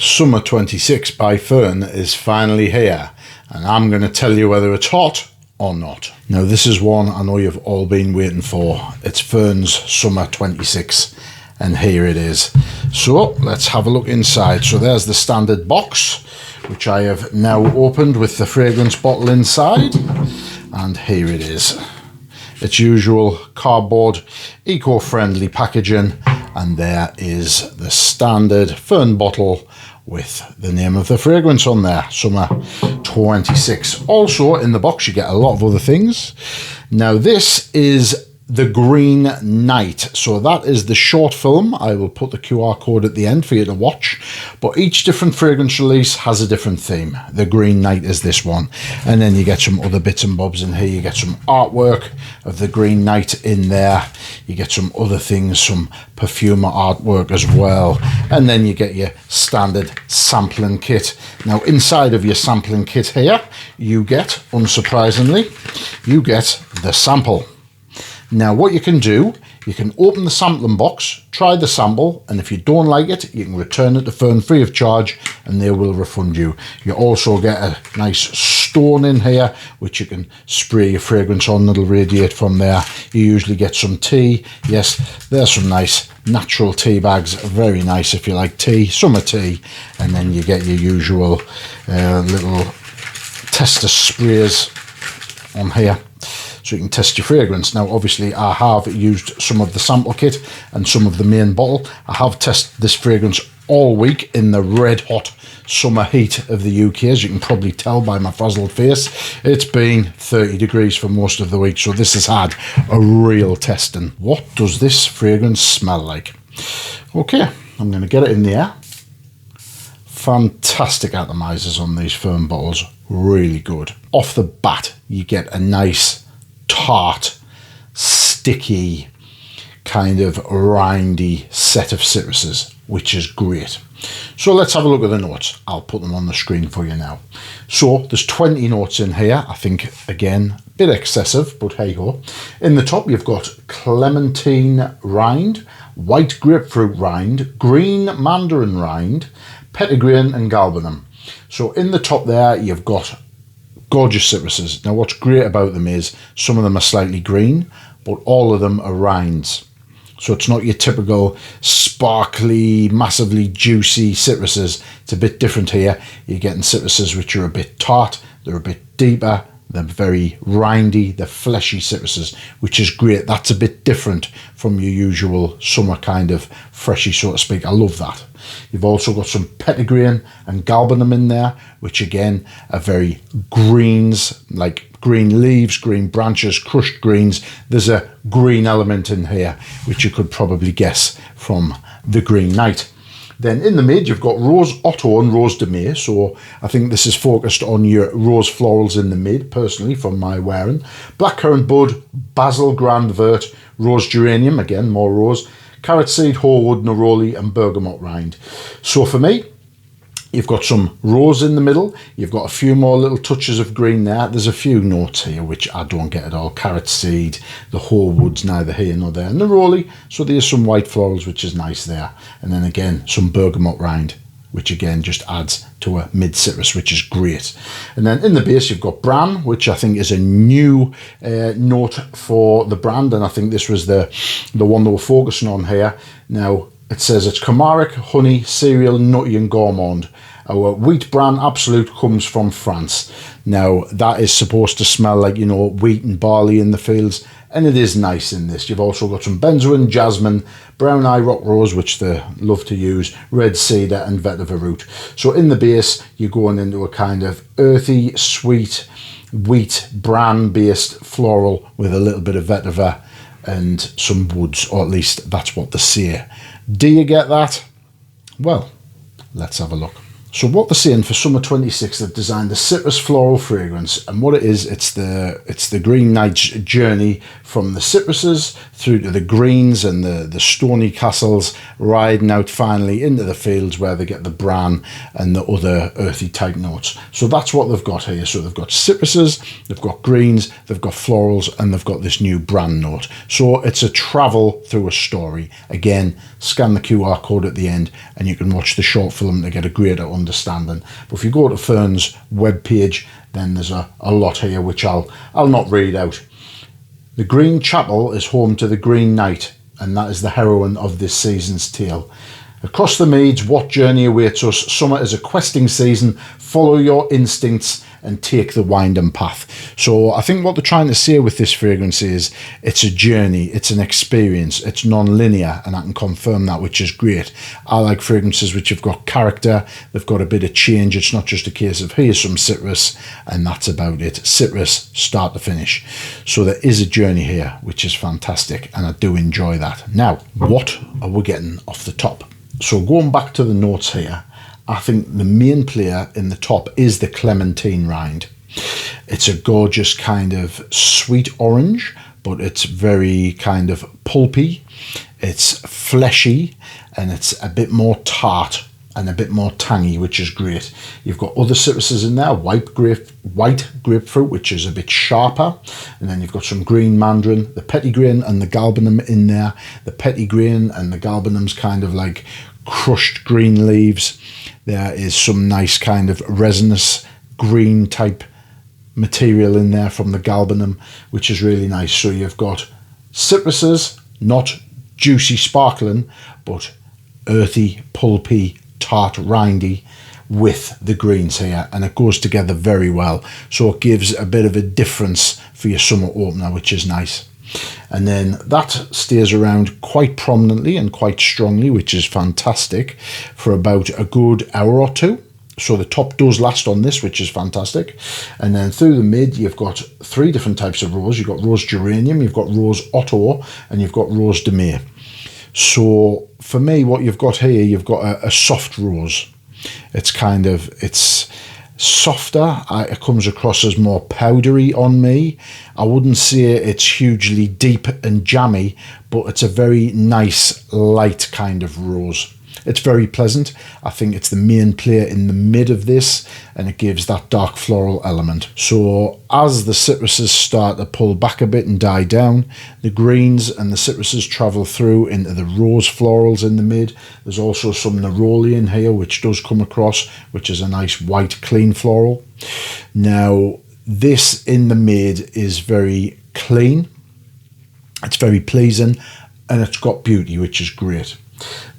Summer 26 by Ffern is finally here, and I'm going to tell you whether it's hot or not. Now this is one I know you've all been waiting for. It's Ffern's Summer 26, and here it is. So let's have a look inside. So there's the standard box, which I have now opened with the fragrance bottle inside, and here it is. Its usual cardboard, eco-friendly packaging, and there is the standard Ffern bottle with the name of the fragrance on there, Summer 26. Also in the box you get a lot of other things. Now this is The Green Knight. So that is the short film. I will put the QR code at the end for you to watch. But each different fragrance release has a different theme. The Green Knight is this one. And then you get some other bits and bobs in here. You get some artwork of the Green Knight in there. You get some other things, some perfumer artwork as well. And then you get your standard sampling kit. Now inside of your sampling kit here, you get, unsurprisingly, you get the sample. Now what you can do, you can open the sampling box, try the sample, and if you don't like it, you can return it to Ffern free of charge and they will refund you. You also get a nice stone in here, which you can spray your fragrance on, it'll radiate from there. You usually get some tea. Yes, there's some nice natural tea bags, very nice if you like tea, summer tea. And then you get your usual little tester sprays on here, so you can test your fragrance. Now obviously I have used some of the sample kit and some of the main bottle. I have tested this fragrance all week in the red hot summer heat of the UK. As you can probably tell by my frazzled face, it's been 30 degrees for most of the week, so this has had a real testing. What does this fragrance smell like? Okay, I'm going to get it in the air. Fantastic atomizers on these Ffern bottles, really good. Off the bat you get a nice tart, sticky, kind of rindy set of citruses, which is great. So let's have a look at the notes. I'll put them on the screen for you now. So there's 20 notes in here. I think, again, a bit excessive, but hey ho. In the top you've got clementine rind, white grapefruit rind, green mandarin rind, petitgrain and galbanum. So in the top there you've got gorgeous citruses. Now what's great about them is some of them are slightly green, but all of them are rinds. So it's not your typical sparkly, massively juicy citruses. It's a bit different here. You're getting citruses which are a bit tart, they're a bit deeper, they're very rindy, they're fleshy citruses, which is great. That's a bit different from your usual summer kind of freshy, so to speak. I love that. You've also got some petitgrain and galbanum in there, which again are very greens, like green leaves, green branches, crushed greens. There's a green element in here, which you could probably guess from the Green Knight. Then in the mid, you've got Rose Otto and Rose de May. So I think this is focused on your rose florals in the mid, personally, from my wearing. Blackcurrant bud, basil grand vert, rose geranium, again, more rose, carrot seed, wholewood, neroli, and bergamot rind. So for me, you've got some rose in the middle. You've got a few more little touches of green there. There's a few notes here which I don't get at all. Carrot seed, the whole wood's neither here nor there. Neroli, so there's some white florals, which is nice there. And then again, some bergamot rind, which again just adds to a mid citrus, which is great. And then in the base you've got bran, which I think is a new note for the brand, and I think this was the one they were focusing on here. Now it says it's Camaric, honey, cereal, nutty and gourmand. Our wheat bran absolute comes from France. Now that is supposed to smell like, you know, wheat and barley in the fields, and it is nice in this. You've also got some benzoin, jasmine, brown eye rock rose, which they love to use, red cedar and vetiver root. So in the base you're going into a kind of earthy, sweet, wheat bran based floral with a little bit of vetiver and some woods, or at least that's what they say. Do you get that? Well, let's have a look. So what they're saying for Summer 26, they've designed the citrus floral fragrance, and what it is, it's the Green Knight's journey from the citruses through to the greens and the stony castles, riding out finally into the fields where they get the bran and the other earthy type notes. So that's what they've got here. So they've got citruses, they've got greens, they've got florals, and they've got this new bran note. So it's a travel through a story. Again, scan the QR code at the end and you can watch the short film to get a greater understanding. But if you go to Ffern's webpage, then there's a lot here which I'll not read out. The Green Chapel is home to the Green Knight, and that is the heroine of this season's tale. Across the meads, what journey awaits us? Summer is a questing season. Follow your instincts and take the winding path. So I think what they're trying to say with this fragrance is it's a journey, it's an experience, it's non-linear, and I can confirm that, which is great. I like fragrances which have got character, they've got a bit of change. It's not just a case of here's some citrus and that's about it. Citrus start to finish. So there is a journey here, which is fantastic, and I do enjoy that. Now, what are we getting off the top? So going back to the notes here, I think the main player in the top is the clementine rind. It's a gorgeous kind of sweet orange, but it's very kind of pulpy. It's fleshy, and it's a bit more tart and a bit more tangy, which is great. You've got other citruses in there, white grapefruit, which is a bit sharper, and then you've got some green mandarin, the petitgrain and the galbanum in there. The petitgrain and the galbanum's kind of like crushed green leaves. There is some nice kind of resinous green type material in there from the galbanum, which is really nice. So you've got citruses, not juicy sparkling, but earthy, pulpy, tart, rindy with the greens here, and it goes together very well. So it gives a bit of a difference for your summer opener, which is nice. And then that stays around quite prominently and quite strongly, which is fantastic, for about a good hour or two. So the top does last on this, which is fantastic. And then through the mid, you've got three different types of rose. You've got rose geranium, you've got rose otto, and you've got rose de mai. So for me, what you've got here, you've got a soft rose. It's softer. It comes across as more powdery on me. I wouldn't say it's hugely deep and jammy, but it's a very nice light kind of rose. It's very pleasant. I think it's the main player in the mid of this, and it gives that dark floral element. So as the citruses start to pull back a bit and die down, the greens and the citruses travel through into the rose florals in the mid. There's also some neroli in here, which does come across, which is a nice white clean floral. Now this in the mid is very clean, it's very pleasing, and it's got beauty, which is great.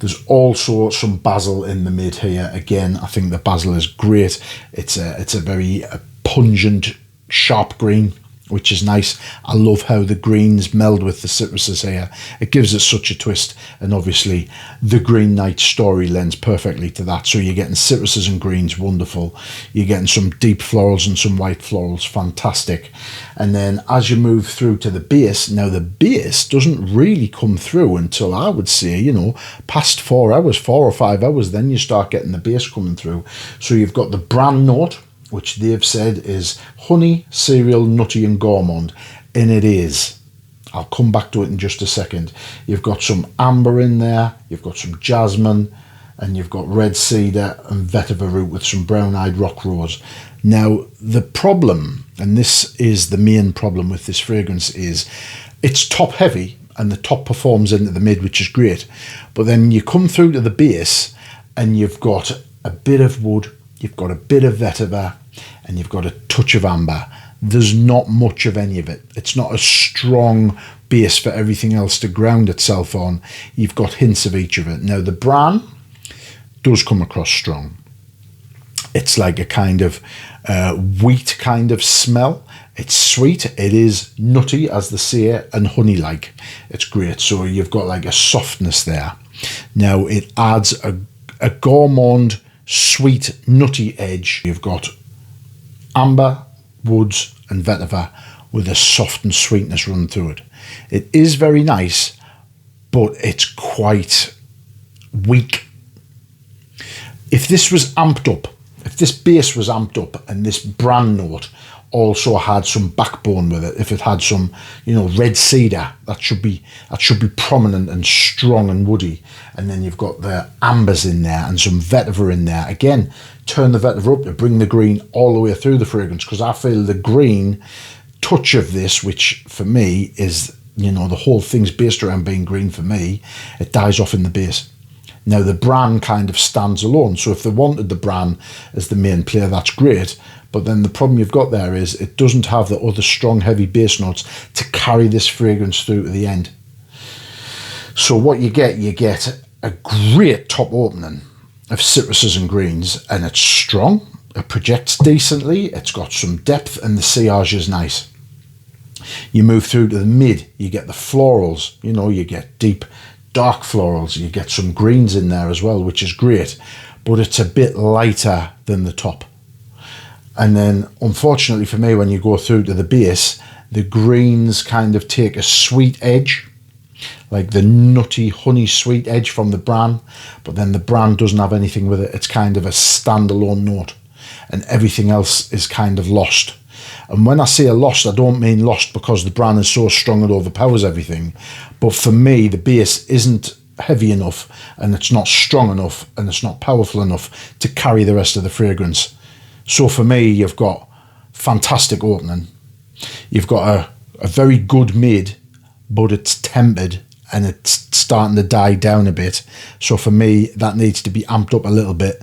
There's also some basil in the mid here. Again, I think the basil is great. It's a very pungent, sharp green, which is nice. I love how the greens meld with the citruses here. It gives it such a twist, and obviously the Green Knight story lends perfectly to that. So you're getting citruses and greens, wonderful. You're getting some deep florals and some white florals, fantastic. And then as you move through to the base, now the base doesn't really come through until, I would say, you know, past 4 hours, 4 or 5 hours, then you start getting the base coming through. So you've got the bran note, which they've said is honey, cereal, nutty and gourmand. And it is. I'll come back to it in just a second. You've got some amber in there, you've got some jasmine, and you've got red cedar and vetiver root with some brown-eyed rock rose. Now, the problem, and this is the main problem with this fragrance, is it's top heavy and the top performs into the mid, which is great. But then you come through to the base and you've got a bit of wood, you've got a bit of vetiver, and you've got a touch of amber. There's not much of any of it. It's not a strong base for everything else to ground itself on. You've got hints of each of it. Now, the bran does come across strong. It's like a kind of wheat kind of smell. It's sweet. It is nutty, as they say, and honey-like. It's great. So you've got like a softness there. Now, it adds a gourmand, sweet, nutty edge. You've got amber, woods and vetiver with a soft and sweetness run through it. It is very nice, but it's quite weak. If this was amped up, if this base was amped up and this bran note also had some backbone with it, if it had some, you know, red cedar, that should be prominent and strong and woody. And then you've got the ambers in there and some vetiver in there. Again, turn the vetiver up to bring the green all the way through the fragrance, because I feel the green touch of this, which for me is, you know, the whole thing's based around being green for me, it dies off in the base. Now, the bran kind of stands alone. So if they wanted the bran as the main player, that's great. But then the problem you've got there is it doesn't have the other strong, heavy base notes to carry this fragrance through to the end. So what you get a great top opening of citruses and greens, and it's strong. It projects decently. It's got some depth, and the sillage is nice. You move through to the mid, you get the florals. You know, you get deep, dark florals. You get some greens in there as well, which is great, but it's a bit lighter than the top. And then, unfortunately for me, when you go through to the base, the greens kind of take a sweet edge, like the nutty, honey sweet edge from the bran, but then the bran doesn't have anything with it. It's kind of a standalone note, and everything else is kind of lost. And when I say lost, I don't mean lost because the bran is so strong it overpowers everything. But for me, the base isn't heavy enough, and it's not strong enough, and it's not powerful enough to carry the rest of the fragrance. So for me, you've got fantastic opening. You've got a very good mid, but it's tempered and it's starting to die down a bit. So for me, that needs to be amped up a little bit.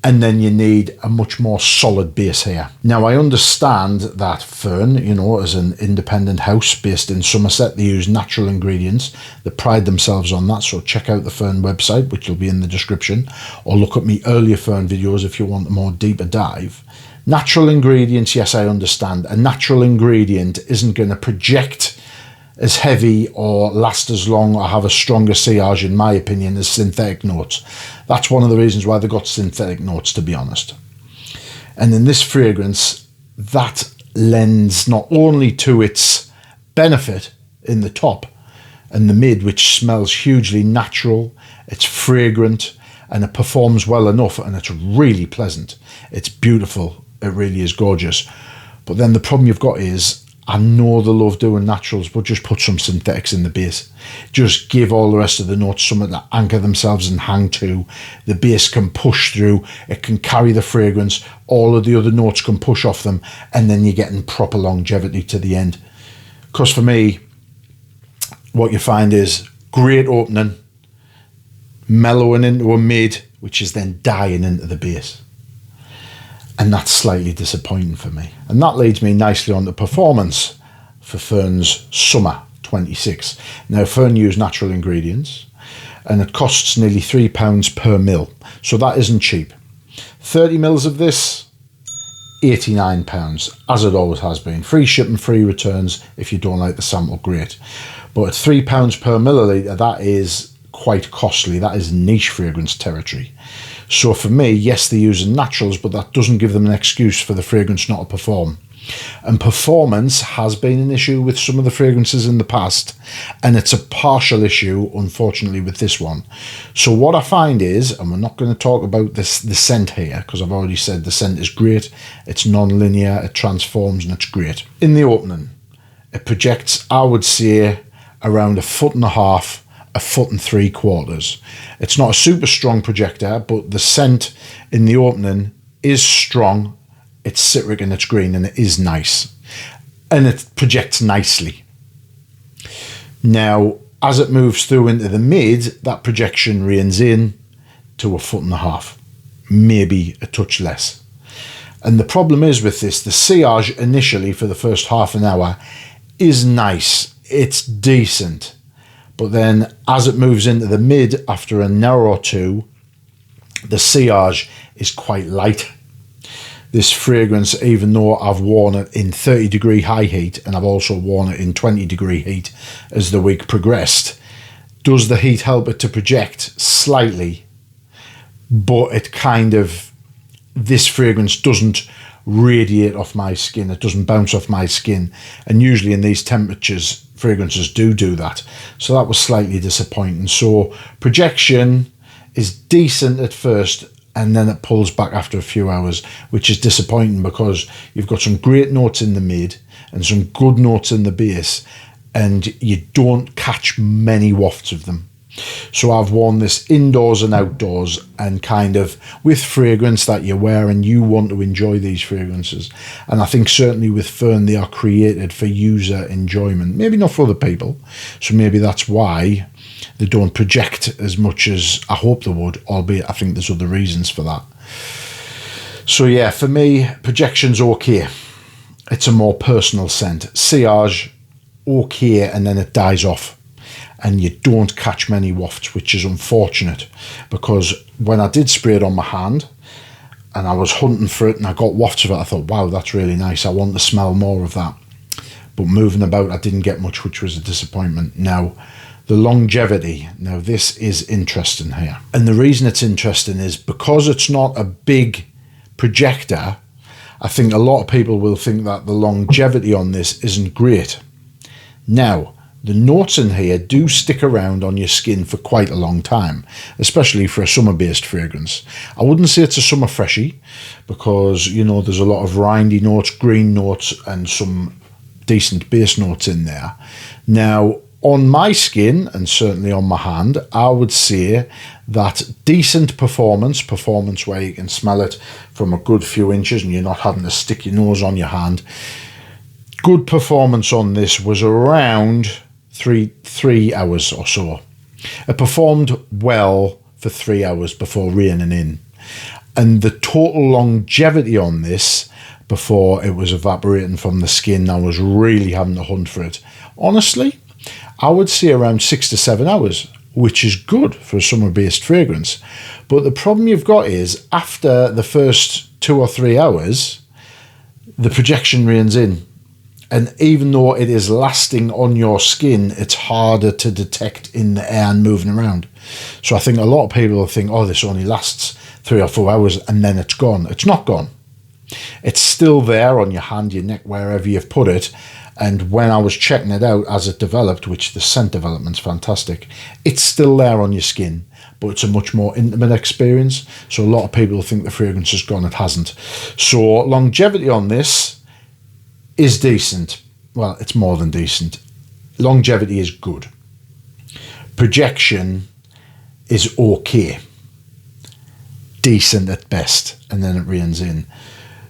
And then you need a much more solid base here. Now, I understand that Ffern, you know, as an independent house based in Somerset, they use natural ingredients. They pride themselves on that. So check out the Ffern website, which will be in the description, or look at me earlier Ffern videos if you want a more deeper dive. Natural ingredients, yes, I understand. A natural ingredient isn't going to project as heavy or last as long or have a stronger sillage, in my opinion, as synthetic notes. That's one of the reasons why they got synthetic notes, to be honest. And in this fragrance, that lends not only to its benefit in the top and the mid, which smells hugely natural, it's fragrant, and it performs well enough, and it's really pleasant. It's beautiful. It really is gorgeous. But then the problem you've got is, I know they love doing naturals, but just put some synthetics in the base. Just give all the rest of the notes something to anchor themselves and hang to. The base can push through, it can carry the fragrance, all of the other notes can push off them, and then you're getting proper longevity to the end. Because for me, what you find is great opening, mellowing into a mid, which is then dying into the base. And that's slightly disappointing for me. And that leads me nicely on to performance for Ffern's Summer 26. Now, Ffern use natural ingredients, and it costs nearly £3 per mil. So that isn't cheap. 30 mils of this, £89, as it always has been. Free shipping, free returns. If you don't like the sample, great. But at £3 per milliliter, that is quite costly. That is niche fragrance territory. So for me, yes, they're using naturals, but that doesn't give them an excuse for the fragrance not to perform. And performance has been an issue with some of the fragrances in the past, and it's a partial issue, unfortunately, with this one. So what I find is, and we're not going to talk about the scent here, because I've already said the scent is great, it's non-linear, it transforms, and it's great. In the opening, it projects, I would say, around 1.5 foot, 1.75 foot. It's not a super strong projector, but the scent in the opening is strong. It's citric and it's green, and it is nice, and it projects nicely. Now, as it moves through into the mid, that projection reins in to 1.5 foot, maybe a touch less. And the problem is with this, the sillage initially for the first half an hour is nice. It's decent. But then as it moves into the mid, after an hour or two, the sillage is quite light. This fragrance, even though I've worn it in 30-degree high heat, and I've also worn it in 20-degree heat as the week progressed, does the heat help it to project? Slightly. But it kind of, this fragrance doesn't radiate off my skin. It doesn't bounce off my skin. And usually in these temperatures, fragrances do that. So that was slightly disappointing. So projection is decent at first, and then it pulls back after a few hours, which is disappointing because you've got some great notes in the mid and some good notes in the base, and you don't catch many wafts of them. So I've worn this indoors and outdoors, and kind of with fragrance that you wear and you want to enjoy these fragrances. And I think certainly with Ffern, they are created for user enjoyment, maybe not for other people. So maybe that's why they don't project as much as I hope they would, albeit I think there's other reasons for that. So yeah, for me, projection's okay. It's a more personal scent. Sillage, okay, and then it dies off. And you don't catch many wafts, which is unfortunate, because when I did spray it on my hand and I was hunting for it and I got wafts of it, I thought, wow, that's really nice. I want to smell more of that. But moving about, I didn't get much, which was a disappointment. Now, the longevity. Now, this is interesting here. And the reason it's interesting is because it's not a big projector, I think a lot of people will think that the longevity on this isn't great. Now, the notes in here do stick around on your skin for quite a long time, especially for a summer-based fragrance. I wouldn't say it's a summer freshie because, you know, there's a lot of rindy notes, green notes, and some decent base notes in there. Now, on my skin, and certainly on my hand, I would say that decent performance where you can smell it from a good few inches and you're not having to stick your nose on your hand. Good performance on this was around three hours or so. It performed well for 3 hours before reining in. And the total longevity on this, before it was evaporating from the skin, I was really having to hunt for it. Honestly, I would say around 6 to 7 hours, which is good for a summer-based fragrance. But the problem you've got is, after the first 2 or 3 hours, the projection reins in. And even though it is lasting on your skin, it's harder to detect in the air and moving around. So I think a lot of people think, oh, this only lasts 3 or 4 hours and then it's gone. It's not gone. It's still there on your hand, your neck, wherever you've put it. And when I was checking it out as it developed, which the scent development's fantastic, it's still there on your skin, but it's a much more intimate experience. So a lot of people think the fragrance is gone. It hasn't. So longevity on this is decent. Well, it's more than decent. Longevity is good. Projection is okay. Decent at best, and then it reins in.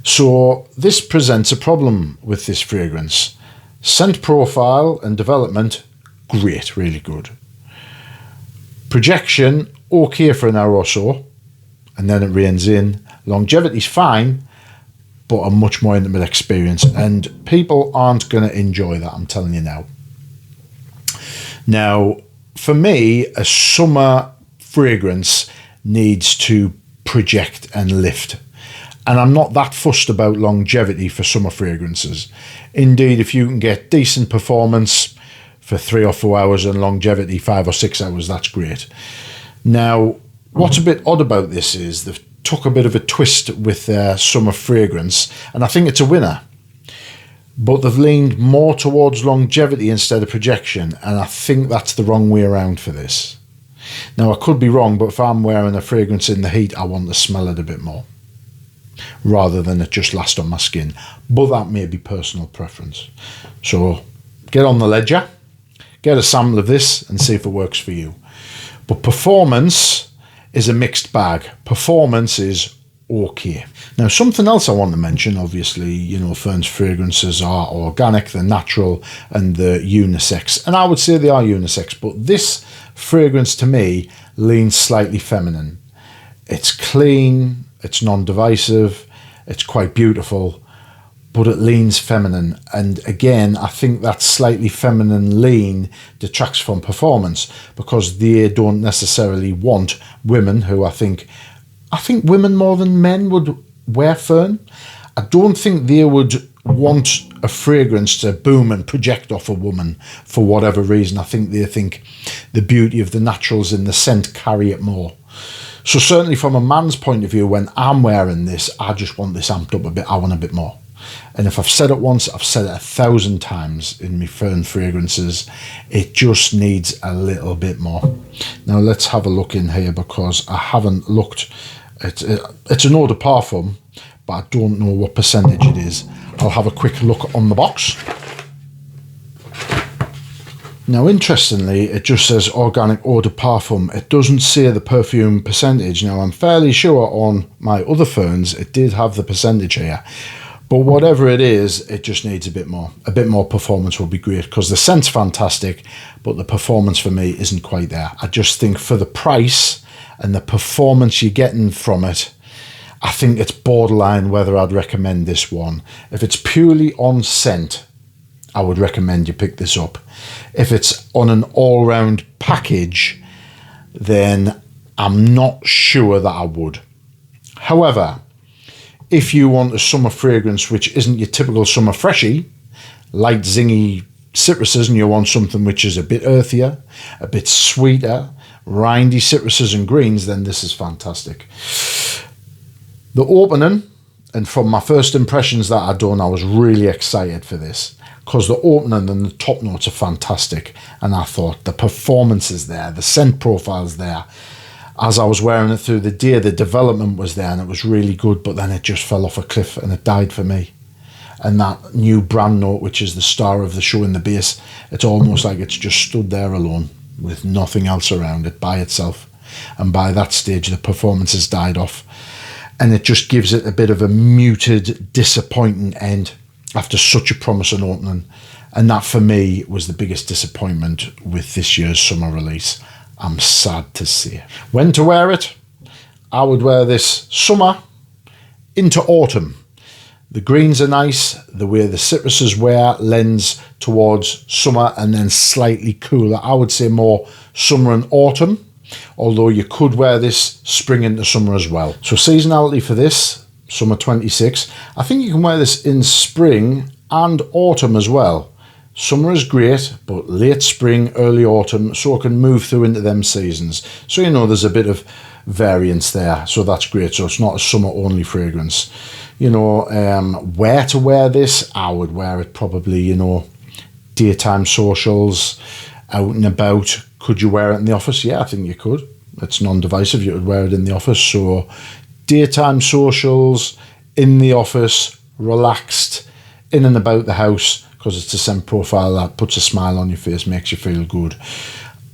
So this presents a problem with this fragrance. Scent profile and development, great, really good. Projection, okay for an hour or so, and then it reins in. Longevity's fine, but a much more intimate experience, and people aren't going to enjoy that, I'm telling you now. Now, for me, a summer fragrance needs to project and lift, and I'm not that fussed about longevity for summer fragrances. Indeed, if you can get decent performance for 3 or 4 hours and longevity 5 or 6 hours, that's great. Now, what's a bit odd about this is they've took a bit of a twist with their summer fragrance, and I think it's a winner. But they've leaned more towards longevity instead of projection, and I think that's the wrong way around for this. Now, I could be wrong, but if I'm wearing a fragrance in the heat, I want to smell it a bit more, rather than it just last on my skin. But that may be personal preference. So get on the ledger, get a sample of this, and see if it works for you. But performance is a mixed bag. Performance is okay. Now, something else I want to mention, obviously, you know, Ffern's fragrances are organic, they're natural, and they're unisex. And I would say they are unisex, but this fragrance to me leans slightly feminine. It's clean, it's non-divisive, it's quite beautiful, but it leans feminine. And again, I think that slightly feminine lean detracts from performance, because they don't necessarily want women who I think women more than men would wear Ffern. I don't think they would want a fragrance to boom and project off a woman for whatever reason. I think they think the beauty of the naturals in the scent carry it more. So certainly from a man's point of view, when I'm wearing this, I just want this amped up a bit. I want a bit more. And if I've said it once, I've said it 1,000 times in my Ffern fragrances. It just needs a little bit more. Now let's have a look in here, because I haven't looked It's an eau de parfum, but I don't know what percentage it is. I'll have a quick look on the box. Now, interestingly, it just says organic eau de parfum. It doesn't say the perfume percentage. Now, I'm fairly sure on my other Fferns, it did have the percentage here. But whatever it is, it just needs a bit more. A bit more performance will be great, because the scent's fantastic, but the performance for me isn't quite there. I just think for the price and the performance you're getting from it, I think it's borderline whether I'd recommend this one. If it's purely on scent, I would recommend you pick this up. If it's on an all-round package, then I'm not sure that I would. However, if you want a summer fragrance which isn't your typical summer freshie, light zingy citruses, and you want something which is a bit earthier, a bit sweeter, rindy citruses and greens, then this is fantastic. The opening, and from my first impressions that I'd done, I was really excited for this, because the opening and the top notes are fantastic, and I thought the performance is there, the scent profile's there. As I was wearing it through the day, the development was there and it was really good, but then it just fell off a cliff and it died for me. And that new brand note, which is the star of the show in the base, it's almost like it's just stood there alone with nothing else around it by itself. And by that stage, the performance has died off. And it just gives it a bit of a muted, disappointing end after such a promising opening. And that for me was the biggest disappointment with this year's summer release. I'm sad to see. When to wear it? I would wear this summer into autumn. The greens are nice. The way the citruses wear lends towards summer and then slightly cooler. I would say more summer and autumn, although you could wear this spring into summer as well. So seasonality for this, summer 26. I think you can wear this in spring and autumn as well. Summer is great, but late spring, early autumn, so it can move through into them seasons. So, you know, there's a bit of variance there, so that's great. So it's not a summer-only fragrance. You know, where to wear this? I would wear it probably, you know, daytime socials, out and about. Could you wear it in the office? Yeah, I think you could. It's non-divisive. You could wear it in the office. So daytime socials, in the office, relaxed, in and about the house, because it's a scent profile that puts a smile on your face, makes you feel good.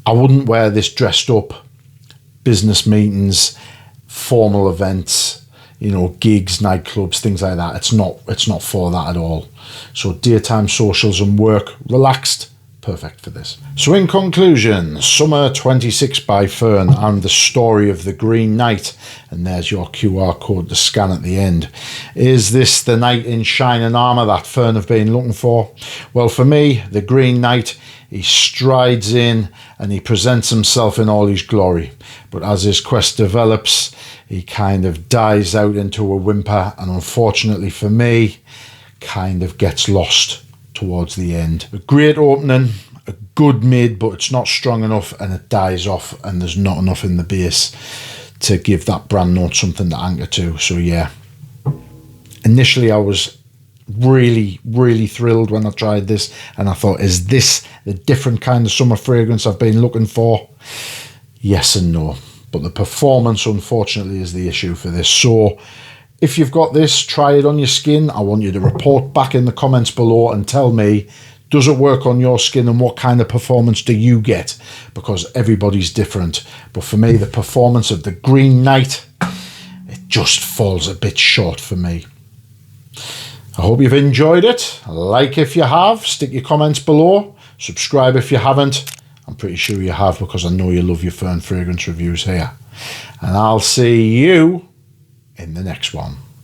I wouldn't wear this dressed up, business meetings, formal events, you know, gigs, nightclubs, things like that. It's not for that at all. So daytime socials and work, relaxed, perfect for this. So in conclusion, Summer 26 by Ffern and the story of the Green Knight, and there's your QR code to scan at the end. Is this the knight in shining armour that Ffern have been looking for? Well, for me, the Green Knight, he strides in and he presents himself in all his glory. But as his quest develops, he kind of dies out into a whimper, and unfortunately for me, kind of gets lost towards the end. A great opening, a good mid, but it's not strong enough and it dies off, and there's not enough in the base to give that brand note something to anchor to. So yeah, initially I was really thrilled when I tried this, and I thought, is this the different kind of summer fragrance I've been looking for? Yes and no, but the performance unfortunately is the issue for this. So if you've got this, try it on your skin. I want you to report back in the comments below and tell me, does it work on your skin and what kind of performance do you get? Because everybody's different. But for me, the performance of the Green Knight, it just falls a bit short for me. I hope you've enjoyed it. Like if you have, stick your comments below. Subscribe if you haven't. I'm pretty sure you have, because I know you love your Ffern fragrance reviews here. And I'll see you in the next one.